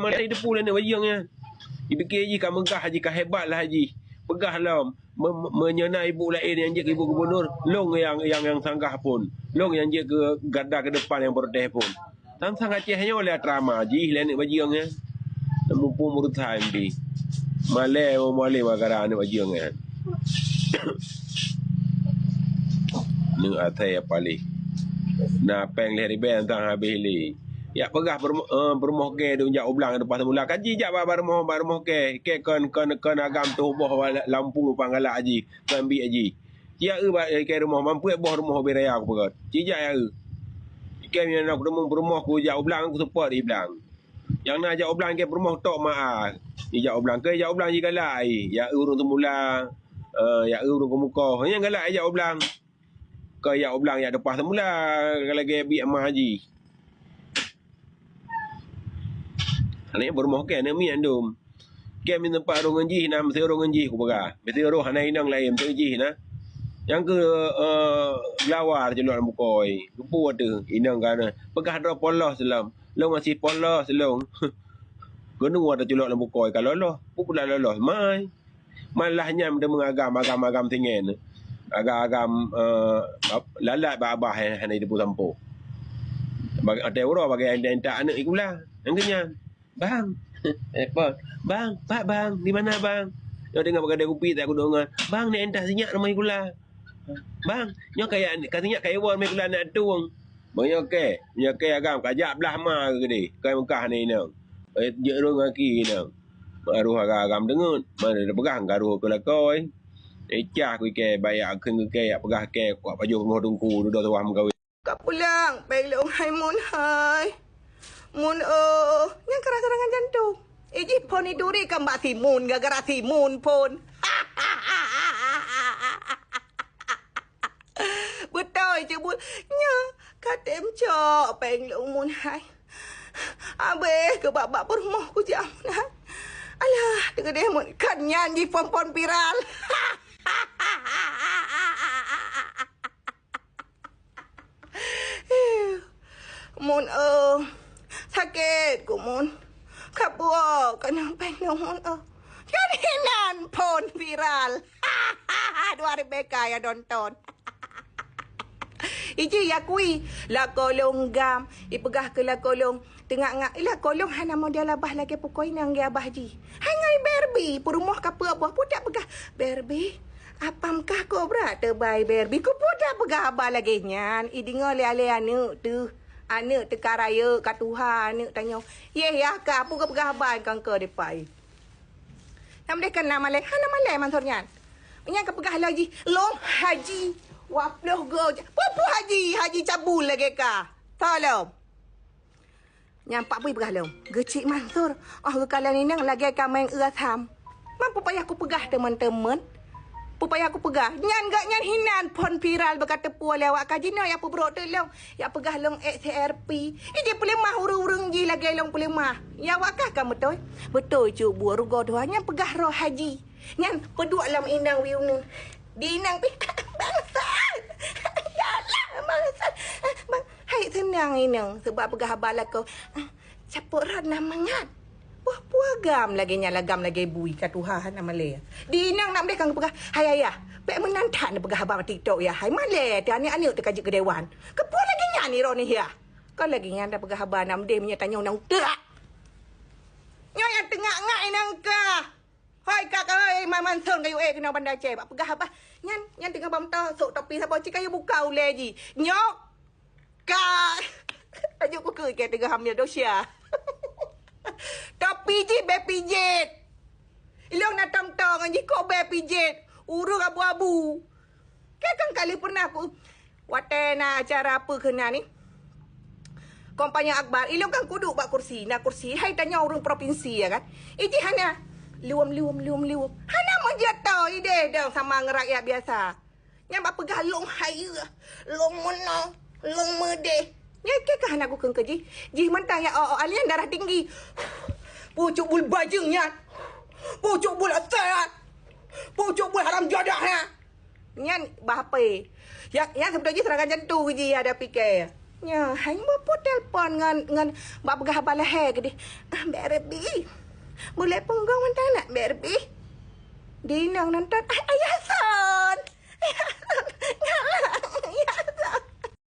Malai depu lah ni wajangnya. Dipikir haji kan megah haji kan hebatlah haji. Pegahlah menyenai ibu lain yang je ke ibu gubernur. Long yang sanggah pun. Long yang je ke garda ke depan yang protes pun. Tantang Acehnya oleh drama haji lain wajangnya. Mumpung murut di. Malai bagara ni wajangnya. Ni atai apa li. Na peng le riben tang habis li. Ya pegah bermoh ke dun jak ublang depan semula kaji jak bermoh ke kon agam tu boh Lampung Panggala haji kan bi haji. Cia ke rumah mampu boh rumah beraya aku pegat. Cija ya ke ni nak bermoh ku jak ublang aku support di belang. Yang nak jak ublang ke bermoh tok maa. Jak ublang ke jak ublang jika lai. Ya urung semula ya urung ke muka. Yang galak jak ublang. Ke jak ublang ya depan semula kalau ke bi amah haji. Anak bermoh ke ni andum. Ke min tempat orang ngaji na mesti orang ngaji ku pegah. Mesti roh ana inang lain tu ngaji na. Yang ke glawar jelok dalam bukoi. Lupa tu inang kan. Pegah dah polos selam. Long masih polos long. Gunung ada jelok dalam bukoi kalau loh. Pula lolos mai. Malahnya dia mengagam tingen. Agam lalat babah yang di Pusampo. Ada orang bagi entak anak ikulah. Yang kenyang. Bang. Pak bang, di mana bang? Yo dengar pakai kopi tak aku dengar. Bang ni entah sinyak nama ikula. Bang, nyo kayak katanya kayak wan mai kula nak tuang. Bang nyo ke agam kajak belah ma ke de. Kai Mekah ni nang. Je rong aki nang. Baru agam dengut. Mana ada pegang garuh kula koi. Cah ku ke bayar keun ke ya pegah ke kuat baju rumah tungku duduk tuah mengkawin. Kak pulang, baik long hai mun hai. Mun yang keras serangan jantung. Iji pon ni duri kan mbak Timun gara-gara Timun pun. Betul je bu. Nya katem cok peng long mun hai. Abe ke bab rumah ku jam nah. Alah, dengan dia mun kan nyanyi pon viral. Mun sakit ku mun. Kapua kanang penong mun Jadinan pon viral. 2000 ya nonton. Iji ya kui la kolong gam ipegah ke la kolong tengah ngak ila kolong hana model abah lagi pokoi nang ge abah ji. Hangai Barbie purumah kapua buah pudak pegah Barbie. Apam kah ko bra terbai Barbie ku pudak pegah abah lagi nyan idingo le-ale anu tu. Anu tekaraya kat Tuhan anu tanya. Ye ya ka apa ke pegah abah kang ke depai. Nam de kan nama le hana malai mantornya. Nya ke pegah lagi long haji. Waploh go. Pupu haji cabul lagi ka. Tolong. Nyampak pui pegah long. Gecik Mansur. Oh kalian ini lagi ka main tham. Mampu payah aku pegah teman-teman. Pupaya aku pegah. Nyan gak nyan hinan pon viral berkata puan lewat kajina ya pubrok tu long. Ya pegah long XRP. Ini pelemah urung-urung ji lagi long pelemah. Ya wakah kamu betul? Betul cu buah rugo tu hanya pegah roh haji. Nyan peduk lam inang wiunun. Di inang pi bangsa. Yalah bangsa. Bang, hai senang inang sebab pegah abal kau. Capuk rat namangat. Puah gam lagi nyala gam lagi bui kat Tuhan nama le. Di nang nak mereka pegah. Hai ayah. Pek menantan pegah abang TikTok ya. Hai male tu anik-anik tu kaji ke dewan. Kepuah lagi nyanyi roni ya. Kau lagi nyanda pegah abang nam dia punya tanya unang tak. Yang tengah ngai nang ka. Hai kak oi maman son kayu kena bandar ce. Pegah abang. Nyan tengah bamta sok topi siapa cik kayu buka ule ji. Nyok. Ka. Tajuk ku ke tengah hamil dosia. Tapi je bepijit. Ilong nak tong-tong anji kok bepijit. Urung abu-abu. Kan kali pernah aku watena acara apa kena ni. Kompanya Akbar. Ilong kan kuduk bak kursi. Nak kursi. Hai tanya orang provinsi ya kan. Iji hana. Lium. Hana mau jatuh ide dong sama ngerakyat biasa. Yang pegah long hai. Long menang. Long medeh. Ya kekah nak aku ke ji. Ji mentang ya alian darah tinggi. Pucuk bul bajengnya. Pucuk bul sehat. Pucuk bul haram jadahnya. Nyan bahape. Yang sebetulnya serangan jantung ji ada fikir. Ya, hang bapu telefon ngan bak begah balah hai ke dia. Barbie. Boleh penggong mana nak Barbie? Dinang nonton ayah sa.